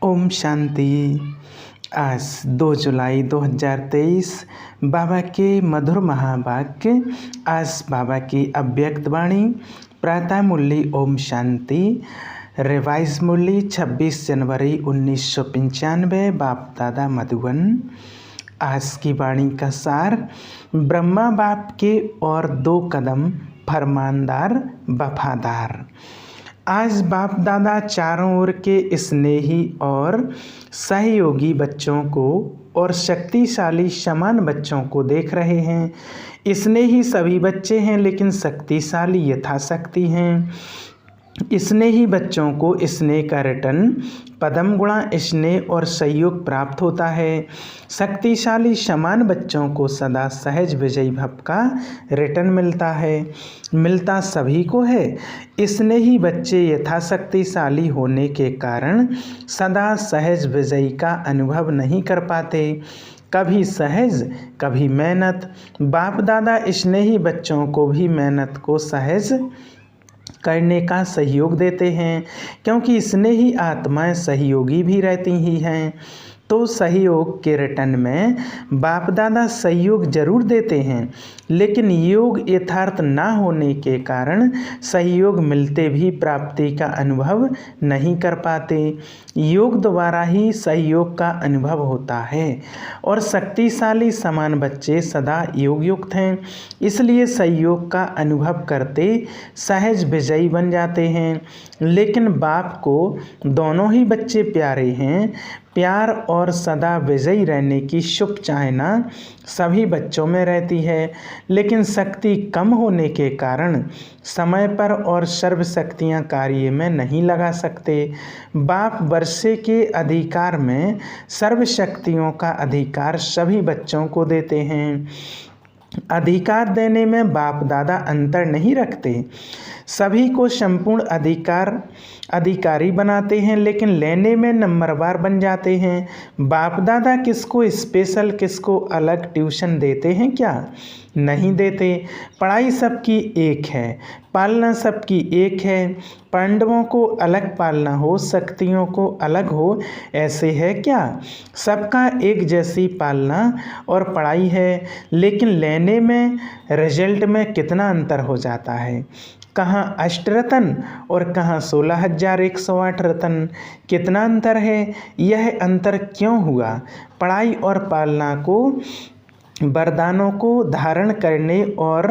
ओम शांति। आज 2 जुलाई 2023 बाबा के मधुर महावाक्य। आज बाबा की अव्यक्त वाणी। प्रातः मुरली ओम शांति। रिवाइज मुरली 26 जनवरी 1995 बाप दादा मधुबन। आज की वाणी का सार। ब्रह्मा बाप के और 2 कदम फरमानदार वफादार। आज बाप दादा चारों ओर के स्नेही और सहयोगी बच्चों को और शक्तिशाली समान बच्चों को देख रहे हैं। स्नेही सभी बच्चे हैं लेकिन शक्तिशाली यथाशक्ति हैं। स्नेही बच्चों को स्नेह का रिटर्न पदम गुणा स्नेह और सहयोग प्राप्त होता है। शक्तिशाली समान बच्चों को सदा सहज विजयी भव का रिटर्न मिलता है। मिलता सभी को है। स्नेही बच्चे यथाशक्तिशाली होने के कारण सदा सहज विजयी का अनुभव नहीं कर पाते। कभी सहज कभी मेहनत। बाप दादा स्नेही बच्चों को भी मेहनत को सहज करने का सहयोग देते हैं, क्योंकि स्नेही आत्माएं सहयोगी भी रहती ही हैं। तो सहयोग के रिटर्न में बाप दादा सहयोग जरूर देते हैं, लेकिन योग यथार्थ ना होने के कारण सहयोग मिलते भी प्राप्ति का अनुभव नहीं कर पाते। योग द्वारा ही सहयोग का अनुभव होता है और शक्तिशाली समान बच्चे सदा योग युक्त हैं, इसलिए सहयोग का अनुभव करते सहज विजयी बन जाते हैं। लेकिन बाप को दोनों ही बच्चे प्यारे हैं। प्यार और सदा विजयी रहने की शुभ चाहना सभी बच्चों में रहती है, लेकिन शक्ति कम होने के कारण समय पर और सर्व शक्तियाँ कार्य में नहीं लगा सकते। बाप वर्षे के अधिकार में सर्व शक्तियों का अधिकार सभी बच्चों को देते हैं। अधिकार देने में बाप दादा अंतर नहीं रखते, सभी को संपूर्ण अधिकारी बनाते हैं, लेकिन लेने में नंबरवार बन जाते हैं। बाप दादा किसको स्पेशल किसको अलग ट्यूशन देते हैं क्या? नहीं देते। पढ़ाई सबकी एक है, पालना सबकी एक है। पांडवों को अलग पालना हो, शक्तियों को अलग हो, ऐसे है क्या? सबका एक जैसी पालना और पढ़ाई है, लेकिन लेने में रिजल्ट में कितना अंतर हो जाता है। कहाँ अष्टरतन और कहाँ 16,108 रतन। कितना अंतर है? यह अंतर क्यों हुआ? पढ़ाई और पालना को, वरदानों को धारण करने और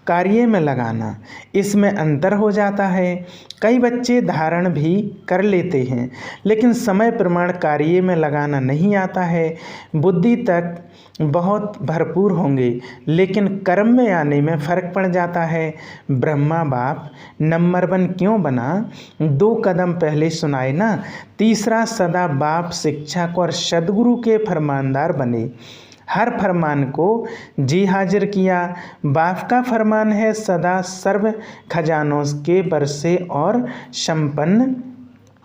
कार्य में लगाना, इसमें अंतर हो जाता है। कई बच्चे धारण भी कर लेते हैं, लेकिन समय प्रमाण कार्य में लगाना नहीं आता है। बुद्धि तक बहुत भरपूर होंगे, लेकिन कर्म में आने में फर्क पड़ जाता है। ब्रह्मा बाप नंबर 1 क्यों बना? 2 कदम पहले सुनाए ना। तीसरा सदा बाप शिक्षक और सद्गुरु के फरमानदार बने। हर फरमान को जी हाजिर किया। बाप का फरमान है सदा सर्व खजानों के बरसे और संपन्न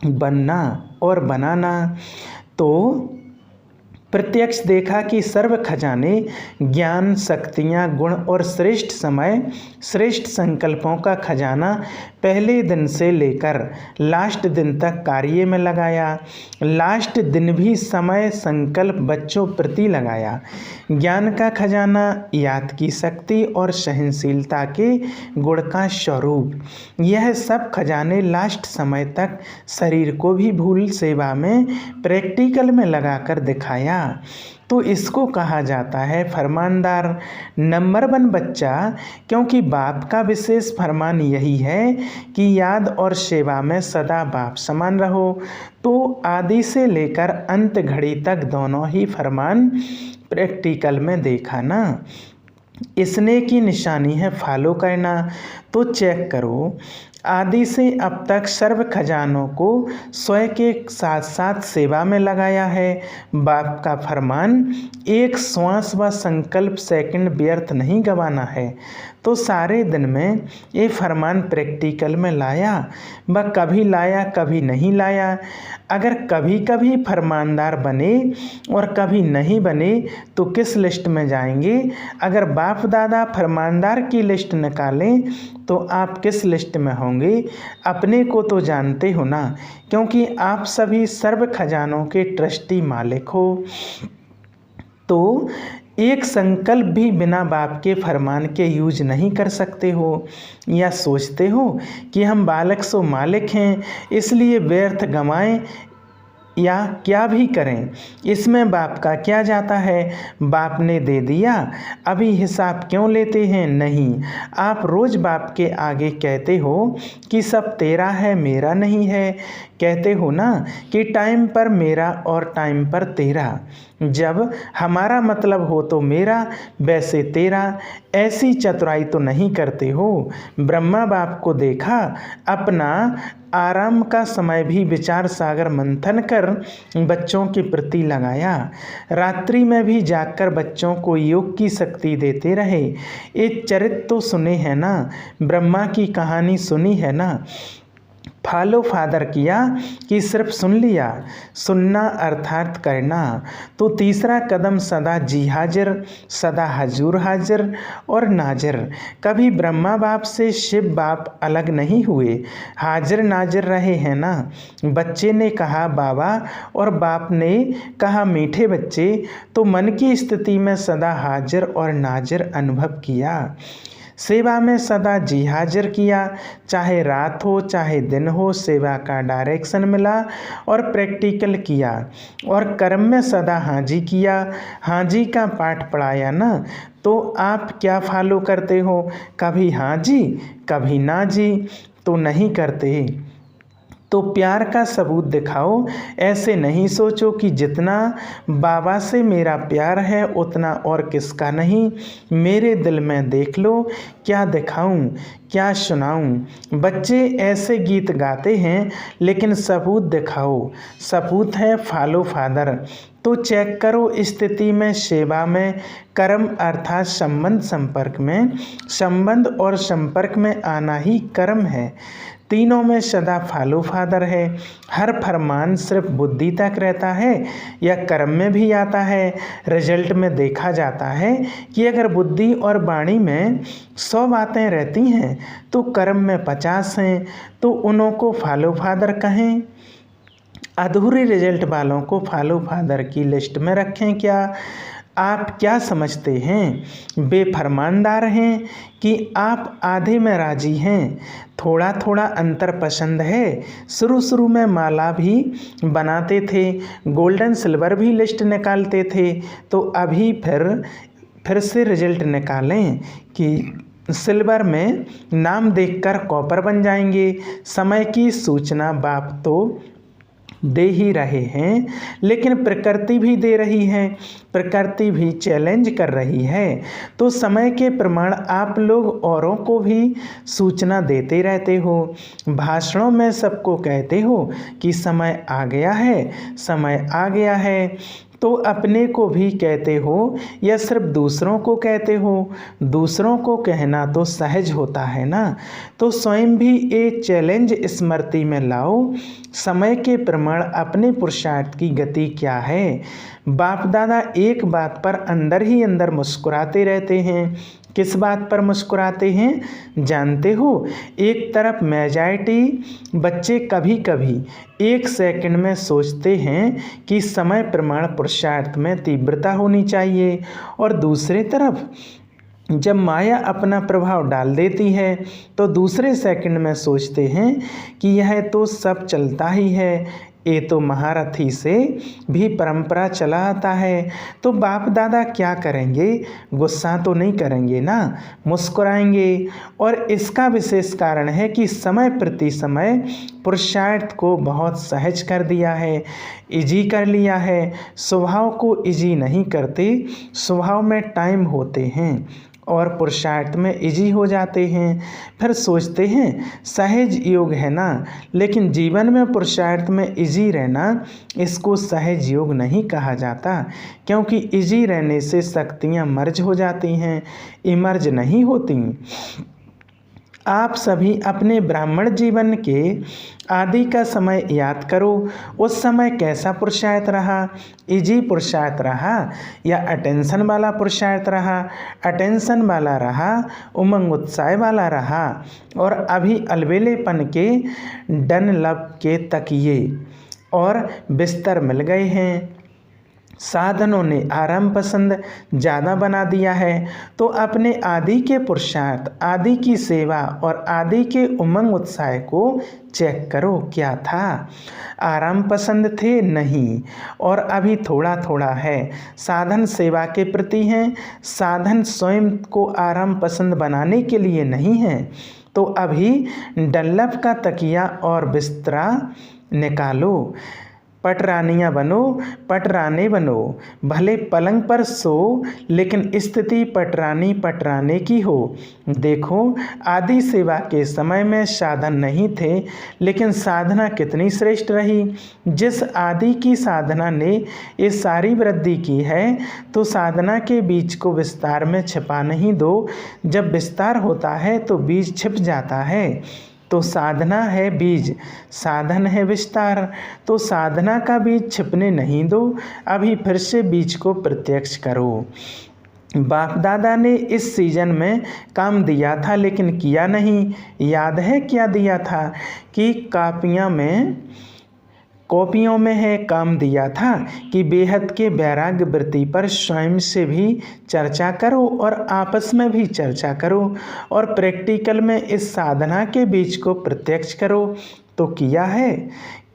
बनना और बनाना। तो प्रत्यक्ष देखा कि सर्व खजाने ज्ञान, शक्तियाँ, गुण और श्रेष्ठ समय, श्रेष्ठ संकल्पों का खजाना पहले दिन से लेकर लास्ट दिन तक कार्य में लगाया। लास्ट दिन भी समय संकल्प बच्चों प्रति लगाया। ज्ञान का खजाना याद की शक्ति और सहनशीलता के गुण का स्वरूप, यह सब खजाने लास्ट समय तक शरीर को भी भूल सेवा में प्रैक्टिकल में लगाकर दिखाया। तो इसको कहा जाता है फरमानदार, नंबर 1 बच्चा, क्योंकि बाप का विशेष फरमान यही है कि याद और सेवा में सदा बाप समान रहो। तो आदि से लेकर अंत घड़ी तक दोनों ही फरमान प्रैक्टिकल में देखा ना। स्नेह की निशानी है फॉलो करना। तो चेक करो, आदि से अब तक सर्व खजानों को स्वयं के साथ साथ सेवा में लगाया है। बाप का फरमान एक श्वास व संकल्प सेकंड व्यर्थ नहीं गंवाना है। तो सारे दिन में ये फरमान प्रैक्टिकल में लाया व कभी लाया कभी नहीं लाया। अगर कभी कभी फरमानदार बने और कभी नहीं बने तो किस लिस्ट में जाएंगे? अगर बाप दादा फरमानदार की लिस्ट निकालें तो आप किस लिस्ट में होंगे? अपने को तो जानते हो ना, क्योंकि आप सभी सर्व खजानों के ट्रस्टी मालिक हो। तो एक संकल्प भी बिना बाप के फरमान के यूज नहीं कर सकते हो, या सोचते हो कि हम बालक सो मालिक हैं इसलिए व्यर्थ गंवाएं या क्या भी करें, इसमें बाप का क्या जाता है? बाप ने दे दिया, अभी हिसाब क्यों लेते हैं? नहीं, आप रोज बाप के आगे कहते हो कि सब तेरा है मेरा नहीं है। कहते हो ना कि टाइम पर मेरा और टाइम पर तेरा। जब हमारा मतलब हो तो मेरा, वैसे तेरा। ऐसी चतुराई तो नहीं करते हो। ब्रह्मा बाप को देखा, अपना आराम का समय भी विचार सागर मंथन कर बच्चों के प्रति लगाया। रात्रि में भी जागकर बच्चों को योग की शक्ति देते रहे। एक चरित्र तो सुने हैं ना, ब्रह्मा की कहानी सुनी है ना। फॉलो फादर किया कि सिर्फ सुन लिया? सुनना अर्थात करना। तो तीसरा कदम सदा जी हाजिर, सदा हजूर हाजिर और नाजिर। कभी ब्रह्मा बाप से शिव बाप अलग नहीं हुए, हाजिर नाजिर रहे हैं ना। बच्चे ने कहा बाबा और बाप ने कहा मीठे बच्चे, तो मन की स्थिति में सदा हाजिर और नाजिर अनुभव किया। सेवा में सदा जी हाजिर किया, चाहे रात हो चाहे दिन हो, सेवा का डायरेक्शन मिला और प्रैक्टिकल किया। और कर्म में सदा हाजी किया, हाजी का पाठ पढ़ाया ना। तो आप क्या फॉलो करते हो? कभी हाजी कभी ना जी तो नहीं करते। तो प्यार का सबूत दिखाओ। ऐसे नहीं सोचो कि जितना बाबा से मेरा प्यार है उतना और किसका नहीं। मेरे दिल में देख लो, क्या दिखाऊं क्या सुनाऊं। बच्चे ऐसे गीत गाते हैं लेकिन सबूत दिखाओ। सबूत है फॉलो फादर। तो चेक करो स्थिति में, सेवा में, कर्म अर्थात संबंध संपर्क में। संबंध और संपर्क में आना ही कर्म है। तीनों में सदा फॉलो फादर है। हर फरमान सिर्फ बुद्धि तक रहता है या कर्म में भी आता है? रिजल्ट में देखा जाता है कि अगर बुद्धि और वाणी में 100 बातें रहती हैं तो कर्म में 50 हैं। तो उन्हों को फॉलो फादर कहें? अधूरे रिजल्ट वालों को फॉलो फादर की लिस्ट में रखें क्या? आप क्या समझते हैं? बेफरमानदार हैं कि आप आधे में राजी हैं? थोड़ा थोड़ा अंतर पसंद है। शुरू शुरू में माला भी बनाते थे, गोल्डन सिल्वर भी लिस्ट निकालते थे। तो अभी फिर से रिजल्ट निकालें कि सिल्वर में नाम देखकर कॉपर बन जाएंगे। समय की सूचना बाप तो दे ही रहे हैं, लेकिन प्रकृति भी दे रही है, प्रकृति भी चैलेंज कर रही है। तो समय के प्रमाण आप लोग औरों को भी सूचना देते रहते हो। भाषणों में सबको कहते हो कि समय आ गया है, समय आ गया है। तो अपने को भी कहते हो या सिर्फ दूसरों को कहते हो? दूसरों को कहना तो सहज होता है ना। तो स्वयं भी एक चैलेंज स्मृति में लाओ। समय के प्रमाण अपने पुरुषार्थ की गति क्या है? बाप दादा एक बात पर अंदर ही अंदर मुस्कुराते रहते हैं। किस बात पर मुस्कुराते हैं जानते हो? एक तरफ मेजॉरिटी बच्चे कभी कभी 1 सेकंड में सोचते हैं कि समय प्रमाण पुरुषार्थ में तीव्रता होनी चाहिए, और दूसरी तरफ जब माया अपना प्रभाव डाल देती है तो दूसरे सेकंड में सोचते हैं कि यह तो सब चलता ही है, ये तो महारथी से भी परंपरा चला आता है। तो बाप दादा क्या करेंगे? गुस्सा तो नहीं करेंगे ना, मुस्कुराएंगे। और इसका विशेष कारण है कि समय प्रति समय पुरुषार्थ को बहुत सहज कर दिया है, इजी कर लिया है। स्वभाव को इजी नहीं करते, स्वभाव में टाइम होते हैं और पुरुषार्थ में इजी हो जाते हैं। फिर सोचते हैं सहज योग है ना, लेकिन जीवन में पुरुषार्थ में इजी रहना, इसको सहज योग नहीं कहा जाता, क्योंकि इजी रहने से शक्तियाँ मर्ज हो जाती हैं, इमर्ज नहीं होती। आप सभी अपने ब्राह्मण जीवन के आदि का समय याद करो। उस समय कैसा पुरुषार्थ रहा? इजी पुरुषार्थ रहा या अटेंशन वाला पुरुषार्थ रहा? अटेंशन वाला रहा, उमंग उत्साह वाला रहा। और अभी अलबेलेपन के डनलप के तकिए और बिस्तर मिल गए हैं, साधनों ने आराम पसंद ज़्यादा बना दिया है, तो अपने आदि के पुरुषार्थ, आदि की सेवा और आदि के उमंग उत्साह को चेक करो। क्या था? आराम पसंद थे? नहीं। और अभी थोड़ा थोड़ा है। साधन सेवा के प्रति हैं, साधन स्वयं को आराम पसंद बनाने के लिए नहीं है। तो अभी डल्लभ का तकिया और बिस्तरा निकालो, पटरानियाँ बनो, पटराने बनो। भले पलंग पर सो, लेकिन स्थिति पटरानी पटराने की हो। देखो, आदि सेवा के समय में साधन नहीं थे, लेकिन साधना कितनी श्रेष्ठ रही। जिस आदि की साधना ने ये सारी वृद्धि की है, तो साधना के बीज को विस्तार में छिपा नहीं दो। जब विस्तार होता है तो बीज छिप जाता है। तो साधना है बीज, साधन है विस्तार। तो साधना का बीज छिपने नहीं दो, अभी फिर से बीज को प्रत्यक्ष करो। बाप दादा ने इस सीजन में काम दिया था, लेकिन किया नहीं। याद है क्या दिया था? कि कॉपियों में है काम दिया था कि बेहद के वैराग्य वृत्ति पर स्वयं से भी चर्चा करो और आपस में भी चर्चा करो और प्रैक्टिकल में इस साधना के बीज को प्रत्यक्ष करो। तो किया है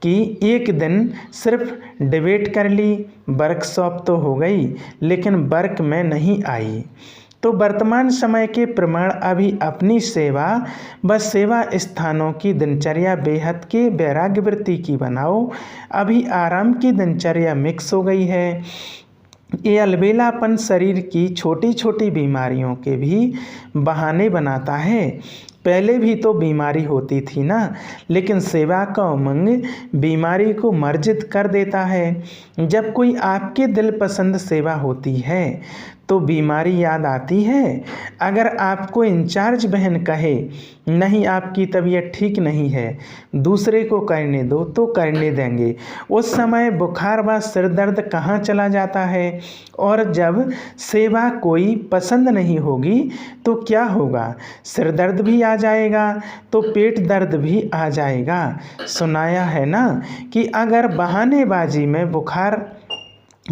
कि एक दिन सिर्फ डिबेट कर ली, वर्कशॉप तो हो गई, लेकिन वर्क में नहीं आई। तो वर्तमान समय के प्रमाण अभी अपनी सेवा व सेवा स्थानों की दिनचर्या बेहद के वैराग्य वृत्ति की बनाओ। अभी आराम की दिनचर्या मिक्स हो गई है। ये अलबेलापन शरीर की छोटी छोटी बीमारियों के भी बहाने बनाता है। पहले भी तो बीमारी होती थी ना, लेकिन सेवा का उमंग बीमारी को मर्जित कर देता है। जब कोई आपके दिल पसंद सेवा होती है तो बीमारी याद आती है। अगर आपको इंचार्ज बहन कहे नहीं आपकी तबीयत ठीक नहीं है, दूसरे को करने दो, तो करने देंगे। उस समय बुखार व सिर दर्द कहाँ चला जाता है। और जब सेवा कोई पसंद नहीं होगी तो क्या होगा? सिर दर्द भी आ जाएगा, तो पेट दर्द भी आ जाएगा। सुनाया है ना कि अगर बहानेबाजी में बुखार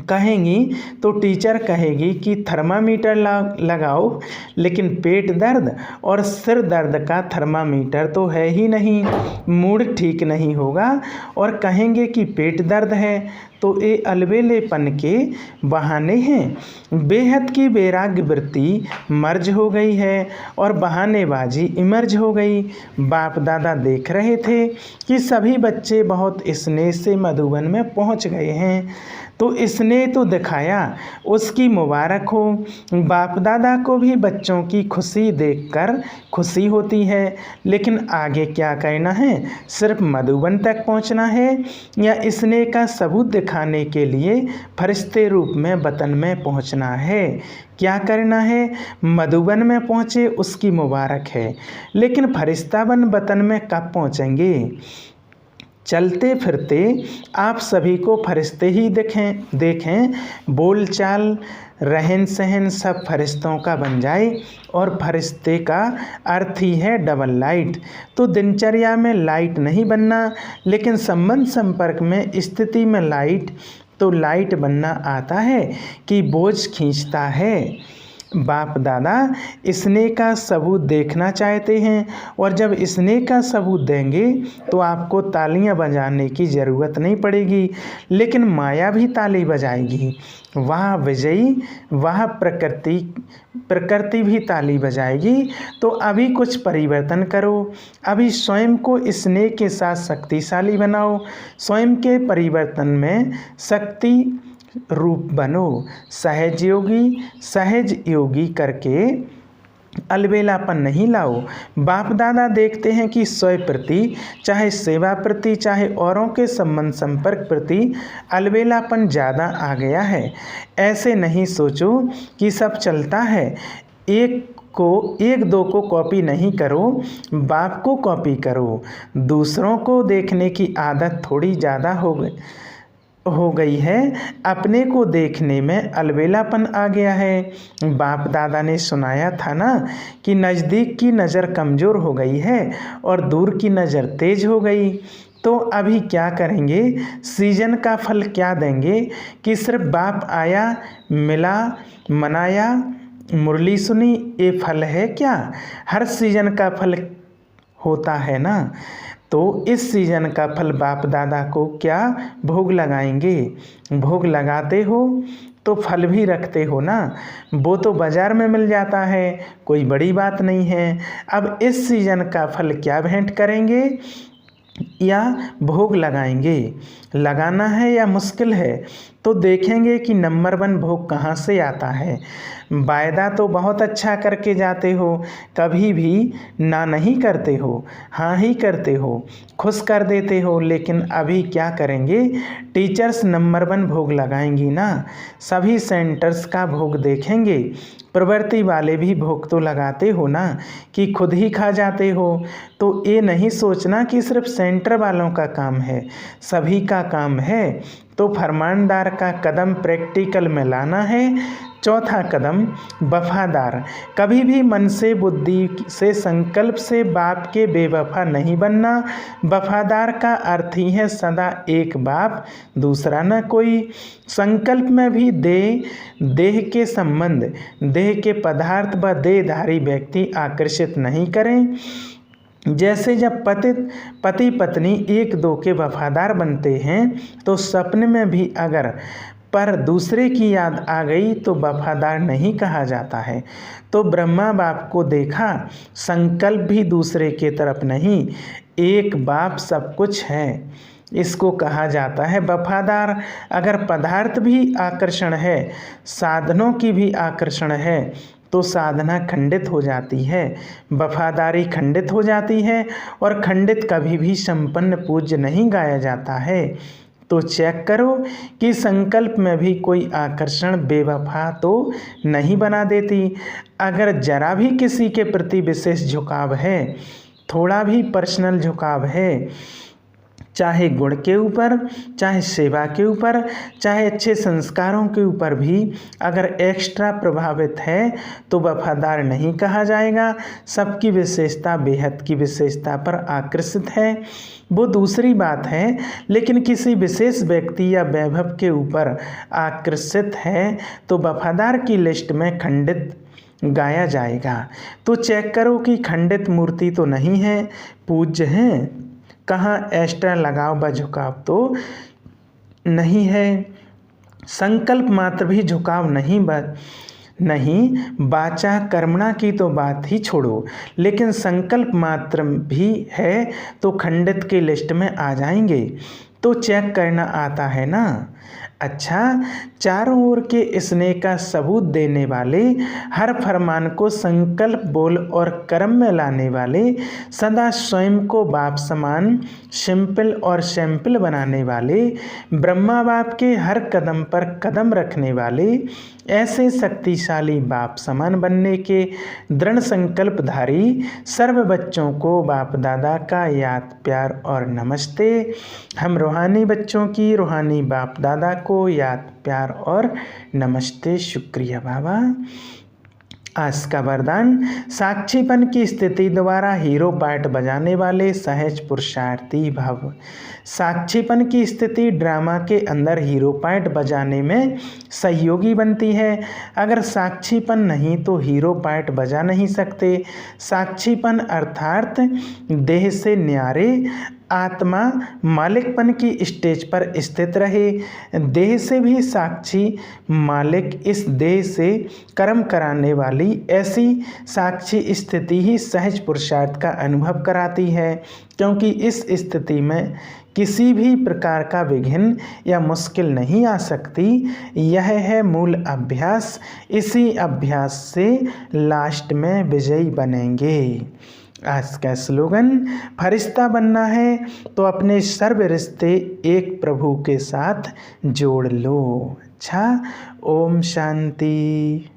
कहेंगी तो टीचर कहेगी कि थर्मामीटर लगाओ, लेकिन पेट दर्द और सिर दर्द का थर्मामीटर तो है ही नहीं, मूड ठीक नहीं होगा और कहेंगे कि पेट दर्द है। तो ये अलबेलेपन के बहाने हैं। बेहद की वैराग्य वृत्ति मर्ज हो गई है और बहानेबाजी इमर्ज हो गई। बाप दादा देख रहे थे कि सभी बच्चे बहुत स्नेह से मधुबन में पहुंच गए हैं, तो इसने तो दिखाया, उसकी मुबारक हो। बाप दादा को भी बच्चों की खुशी देखकर खुशी होती है, लेकिन आगे क्या करना है? सिर्फ मधुबन तक पहुंचना है या स्नेह का सबूत दिखाने के लिए फरिश्ते रूप में वतन में पहुंचना है? क्या करना है? मधुबन में पहुंचे उसकी मुबारक है, लेकिन फरिश्ताबन वतन में कब पहुंचेंगे? चलते फिरते आप सभी को फरिश्ते ही देखें, बोलचाल रहन सहन सब फरिश्तों का बन जाए। और फरिश्ते का अर्थ ही है डबल लाइट। तो दिनचर्या में लाइट नहीं बनना, लेकिन संबंध संपर्क में स्थिति में लाइट, तो लाइट बनना आता है कि बोझ खींचता है। बाप दादा स्नेह का सबूत देखना चाहते हैं, और जब स्नेह का सबूत देंगे तो आपको तालियां बजाने की ज़रूरत नहीं पड़ेगी, लेकिन माया भी ताली बजाएगी। वह विजयी, वह प्रकृति भी ताली बजाएगी। तो अभी कुछ परिवर्तन करो, अभी स्वयं को स्नेह के साथ शक्तिशाली बनाओ। स्वयं के परिवर्तन में शक्ति रूप बनो। सहज योगी करके अलबेलापन नहीं लाओ। बाप दादा देखते हैं कि स्वयं प्रति, चाहे सेवा प्रति, चाहे औरों के संबंध संपर्क प्रति अलबेलापन ज़्यादा आ गया है। ऐसे नहीं सोचो कि सब चलता है। एक दो को कॉपी नहीं करो, बाप को कॉपी करो। दूसरों को देखने की आदत थोड़ी ज़्यादा हो गई है, अपने को देखने में अलबेलापन आ गया है। बाप दादा ने सुनाया था ना कि नज़दीक की नज़र कमज़ोर हो गई है और दूर की नज़र तेज हो गई। तो अभी क्या करेंगे? सीजन का फल क्या देंगे कि सिर्फ बाप आया, मिला, मनाया, मुरली सुनी, ये फल है क्या? हर सीजन का फल होता है ना। तो इस सीजन का फल बाप दादा को क्या भोग लगाएंगे? भोग लगाते हो तो फल भी रखते हो ना, वो तो बाज़ार में मिल जाता है, कोई बड़ी बात नहीं है। अब इस सीजन का फल क्या भेंट करेंगे या भोग लगाएंगे? लगाना है या मुश्किल है? तो देखेंगे कि नंबर 1 भोग कहाँ से आता है। वायदा तो बहुत अच्छा करके जाते हो, कभी भी ना नहीं करते हो, हाँ ही करते हो, खुश कर देते हो। लेकिन अभी क्या करेंगे? टीचर्स नंबर 1 भोग लगाएंगी ना, सभी सेंटर्स का भोग देखेंगे। प्रवृत्ति वाले भी भोग तो लगाते हो ना कि खुद ही खा जाते हो। तो ये नहीं सोचना कि सिर्फ सेंटर वालों का काम है, सभी का काम है। तो फरमानदार का कदम प्रैक्टिकल में लाना है। चौथा कदम वफादार। कभी भी मन से, बुद्धि से, संकल्प से बाप के बेवफा नहीं बनना। वफादार का अर्थ ही है सदा एक बाप, दूसरा न कोई। संकल्प में भी देह के संबंध, देह के पदार्थ व देहधारी व्यक्ति आकर्षित नहीं करें। जैसे जब पति पत्नी एक दो के वफादार बनते हैं तो सपने में भी अगर पर दूसरे की याद आ गई तो वफादार नहीं कहा जाता है। तो ब्रह्मा बाप को देखा, संकल्प भी दूसरे के तरफ नहीं, एक बाप सब कुछ है, इसको कहा जाता है वफादार। अगर पदार्थ भी आकर्षण है, साधनों की भी आकर्षण है, तो साधना खंडित हो जाती है, वफादारी खंडित हो जाती है। और खंडित कभी भी संपन्न पूज्य नहीं गाया जाता है। तो चेक करो कि संकल्प में भी कोई आकर्षण बेवफा तो नहीं बना देती। अगर जरा भी किसी के प्रति विशेष झुकाव है, थोड़ा भी पर्सनल झुकाव है, चाहे गुण के ऊपर, चाहे सेवा के ऊपर, चाहे अच्छे संस्कारों के ऊपर भी अगर एक्स्ट्रा प्रभावित है तो वफादार नहीं कहा जाएगा। सबकी विशेषता, बेहद की विशेषता पर आकर्षित है, वो दूसरी बात है। लेकिन किसी विशेष व्यक्ति या वैभव के ऊपर आकर्षित है तो वफादार की लिस्ट में खंडित गाया जाएगा। तो चेक करो कि खंडित मूर्ति तो नहीं है, पूज्य हैं। कहाँ एक्स्ट्रा लगाव व झुकाव तो नहीं है। संकल्प मात्र भी झुकाव नहीं वाचा कर्मणा की तो बात ही छोड़ो, लेकिन संकल्प मात्र भी है तो खंडित के लिस्ट में आ जाएंगे। तो चेक करना आता है ना। अच्छा, चारों ओर के स्नेह का सबूत देने वाले, हर फरमान को संकल्प, बोल और कर्म में लाने वाले, सदा स्वयं को बाप समान सिंपल और सैंपल बनाने वाले, ब्रह्मा बाप के हर कदम पर कदम रखने वाले, ऐसे शक्तिशाली बाप समान बनने के दृढ़ संकल्पधारी सर्व बच्चों को बाप दादा का याद, प्यार और नमस्ते। हम रूहानी बच्चों की रूहानी बाप दादा को याद, प्यार और नमस्ते। शुक्रिया बाबा। आज का वरदान, साक्षीपन की स्थिति द्वारा हीरो पार्ट बजाने वाले सहज पुरुषार्थी भव। साक्षीपन की स्थिति ड्रामा के अंदर हीरो पार्ट बजाने में सहयोगी बनती है। अगर साक्षीपन नहीं तो हीरो पार्ट बजा नहीं सकते। साक्षीपन अर्थात देह से न्यारे, आत्मा मालिकपन की स्टेज पर स्थित रहे। देह से भी साक्षी मालिक इस देह से कर्म कराने वाली ऐसी साक्षी स्थिति ही सहज पुरुषार्थ का अनुभव कराती है, क्योंकि इस स्थिति में किसी भी प्रकार का विघ्न या मुश्किल नहीं आ सकती। यह है मूल अभ्यास। इसी अभ्यास से लास्ट में विजयी बनेंगे। आज का स्लोगन, फरिश्ता बनना है तो अपने सर्व रिश्ते एक प्रभु के साथ जोड़ लो। अच्छा, ओम शांति।